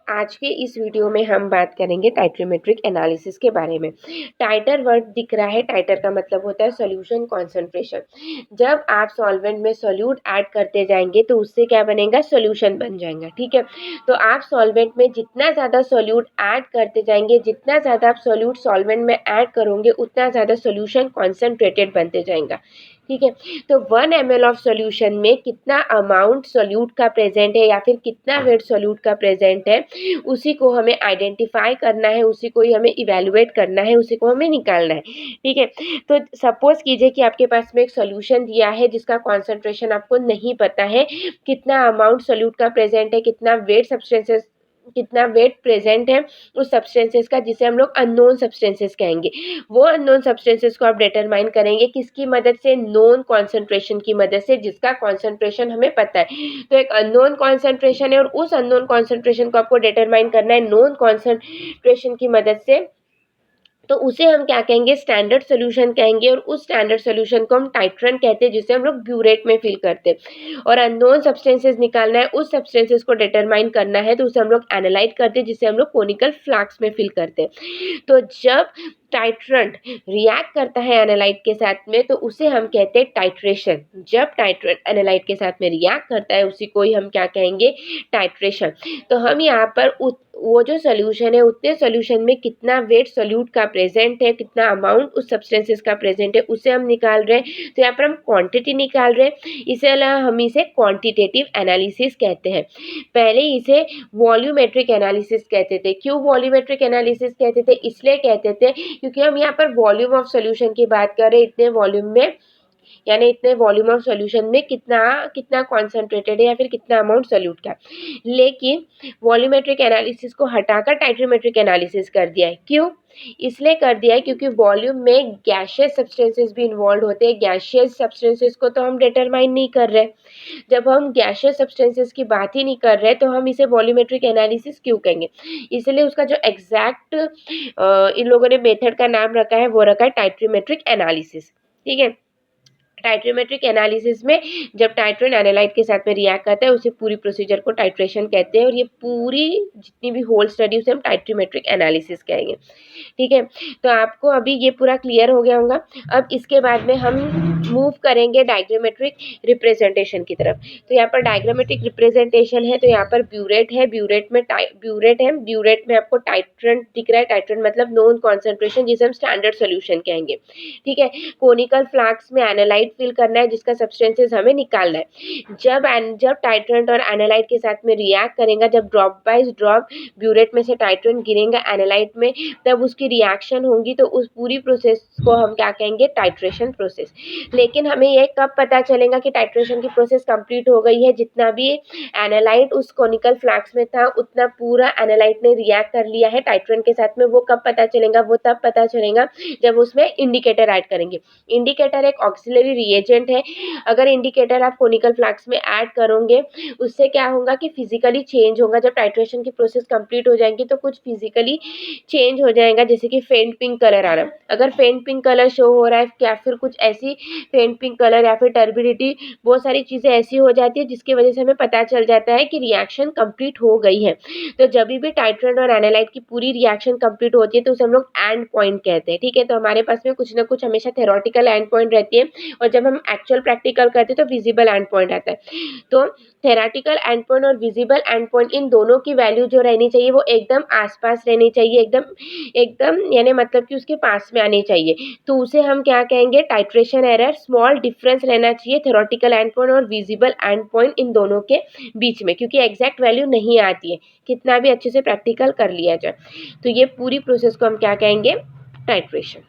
आज के इस वीडियो में हम बात करेंगे टाइट्रीमेट्रिक एनालिसिस के बारे में। टाइटर वर्ड दिख रहा है, टाइटर का मतलब होता है सॉल्यूशन कॉन्सेंट्रेशन। जब आप सॉल्वेंट में सोल्यूट ऐड करते जाएंगे तो उससे क्या बनेगा, सॉल्यूशन बन जाएगा। ठीक है, तो आप सॉल्वेंट में जितना ज़्यादा सोल्यूट ऐड करते जाएंगे, जितना ज़्यादा आप सोल्यूट सॉल्वेंट में ऐड करोगे उतना ज़्यादा सॉल्यूशन कॉन्सेंट्रेटेड बनते जाएगा। ठीक है, तो 1 ml ऑफ सॉल्यूशन में कितना अमाउंट सोल्यूट का प्रेजेंट है या फिर कितना वेट सोल्यूट का प्रेजेंट है, उसी को हमें आइडेंटिफाई करना है, उसी को ही हमें इवेलुएट करना है, उसी को हमें निकालना है। ठीक है, तो सपोज कीजिए कि आपके पास में एक सॉल्यूशन दिया है जिसका कॉन्सेंट्रेशन आपको नहीं पता है, कितना अमाउंट सोल्यूट का प्रेजेंट है, कितना वेट प्रेजेंट है उस सब्सटेंसेस का, जिसे हम लोग अननोन सब्सटेंसेस कहेंगे। वो अननोन सब्सटेंसेस को आप डिटरमाइन करेंगे किसकी मदद से, नोन कॉन्सेंट्रेशन की मदद से, जिसका कॉन्सेंट्रेशन हमें पता है। तो एक अननोन कॉन्सेंट्रेशन है और उस अननोन कॉन्सेंट्रेशन को आपको डिटरमाइन करना है नोन कॉन्सेंट्रेशन की मदद से। तो उसे हम क्या कहेंगे, स्टैंडर्ड सोल्यूशन कहेंगे, और उस स्टैंडर्ड सोल्यूशन को हम टाइट्रेंट कहते हैं, जिसे हम लोग ब्यूरेट में फिल करते हैं। और अननोन सब्सटेंसेस निकालना है, उस सब्सटेंसेस को डिटरमाइन करना है, तो उसे हम लोग एनालाइट करते हैं, जिसे हम लोग कोनिकल फ्लास्क में फिल करते हैं। तो जब टाइट्रेंट रिएक्ट करता है एनालाइट के साथ में तो उसे हम कहते हैं टाइट्रेशन। जब टाइट्रेंट एनालाइट के साथ में रिएक्ट करता है उसी को ही हम क्या कहेंगे, टाइट्रेशन। तो हम यहाँ पर वो जो सोल्यूशन है उतने सोल्यूशन में कितना वेट सोल्यूट का प्रेजेंट है, कितना अमाउंट उस सब्सटेंसेस का प्रेजेंट है, उसे हम निकाल रहे हैं। तो यहाँ पर हम क्वांटिटी निकाल रहे हैं। इसके अलावा हम इसे क्वांटिटेटिव एनालिसिस कहते हैं। पहले इसे वॉल्यूमेट्रिक एनालिसिस कहते थे। क्यों वॉल्यूमेट्रिक एनालिसिस कहते थे, इसलिए कहते थे क्योंकि हम यहाँ पर वॉल्यूम ऑफ सॉल्यूशन की बात कर रहे हैं, इतने वॉल्यूम में, यानी इतने वॉल्यूम ऑफ सॉल्यूशन में कितना कितना कॉन्सेंट्रेटेड है या फिर कितना अमाउंट सोल्यूट का। लेकिन वॉल्यूमेट्रिक एनालिसिस को हटाकर टाइट्रीमेट्रिक एनालिसिस कर दिया है। क्यों, इसलिए कर दिया है क्योंकि वॉल्यूम में गैशियस सब्सटेंसेस भी इन्वॉल्व होते हैं। गैशियस सब्सटेंसेस को तो हम डिटरमाइन नहीं कर रहे। जब हम गैशियस सब्सटेंसेस की बात ही नहीं कर रहे तो हम इसे वॉल्यूमेट्रिक एनालिसिस क्यों कहेंगे, इसलिए उसका जो एग्जैक्ट इन लोगों ने मेथड का नाम रखा है वो रखा है टाइट्रीमेट्रिक एनालिसिस। ठीक है, टाइट्रीमेट्रिक एनालिसिस में जब टाइट्रेंट एनालाइट के साथ में रिएक्ट करता है उसे पूरी प्रोसीजर को टाइट्रेशन कहते हैं, और ये पूरी जितनी भी होल स्टडी उसे हम टाइट्रीमेट्रिक एनालिसिस कहेंगे। ठीक है, तो आपको अभी ये पूरा क्लियर हो गया होगा। अब इसके बाद में हम मूव करेंगे डायग्रामेट्रिक रिप्रेजेंटेशन की तरफ। तो यहाँ पर डायग्रामेट्रिक रिप्रेजेंटेशन है, तो यहाँ पर ब्यूरेट है, ब्यूरेट में आपको टाइट्रेंट दिख रहा है। टाइट्रेंट मतलब नोन कॉन्सेंट्रेशन, जिसे हम स्टैंडर्ड सोल्यूशन कहेंगे। ठीक है, कोनिकल फ्लास्क में एनालाइट फिल करना है, जिसका सब्सटेंसेस हमें निकालना है। जब टाइट्रेंट और एनालाइट के साथ में रिएक्ट करेगा, जब ड्रॉप बाय ड्रॉप ब्यूरेट में से टाइट्रेंट गिरेगा एनालाइट में, तब उसकी रिएक्शन होगी, तो उस पूरी प्रोसेस को हम क्या कहेंगे, टाइट्रेशन प्रोसेस। लेकिन हमें यह कब पता चलेगा कि टाइट्रेशन की प्रोसेस कंप्लीट हो गई है, जितना भी एनालाइट उस कोनिकल फ्लास्क में था उतना पूरा एनालाइट ने रिएक्ट कर लिया है टाइट्रेंट के साथ में। वो कब पता चलेगा, वो तब पता चलेगा जब उसमें इंडिकेटर ऐड करेंगे। इंडिकेटर एक ऑक्सिलरी रिएजेंट है। अगर इंडिकेटर आप कोनिकल फ्लास्क में ऐड करोगे उससे क्या होगा कि फिजिकली चेंज होगा। जब टाइट्रेशन की प्रोसेस कंप्लीट हो जाएगी तो कुछ फिजिकली चेंज हो जाएगा, जैसे कि फेंट पिंक कलर आना। अगर फेंट पिंक कलर शो हो रहा है या फिर कुछ ऐसी फेंट पिंक कलर या फिर टर्बिडिटी, बहुत सारी चीज़ें ऐसी हो जाती है जिसकी वजह से हमें पता चल जाता है कि रिएक्शन कंप्लीट हो गई है। तो जब भी टाइट्रेंट और एनालाइट की पूरी रिएक्शन कंप्लीट होती है तो उसे हम लोग एंड पॉइंट कहते हैं। ठीक है, तो हमारे पास में कुछ ना कुछ हमेशा थ्योरेटिकल एंड पॉइंट रहती है, और जब हम एक्चुअल प्रैक्टिकल करते हैं तो विजिबल एंड पॉइंट आता है। तो थ्योरेटिकल एंड पॉइंट और विजिबल एंड पॉइंट, इन दोनों की वैल्यू जो रहनी चाहिए वो एकदम आसपास रहनी चाहिए, एकदम यानी मतलब कि उसके पास में आनी चाहिए। तो उसे हम क्या कहेंगे, टाइट्रेशन एरर। स्मॉल डिफरेंस रहना चाहिए थ्योरेटिकल एंड पॉइंट और विजिबल एंड पॉइंट, इन दोनों के बीच में, क्योंकि एग्जैक्ट वैल्यू नहीं आती है कितना भी अच्छे से प्रैक्टिकल कर लिया जाए। तो ये पूरी प्रोसेस को हम क्या कहेंगे, टाइट्रेशन।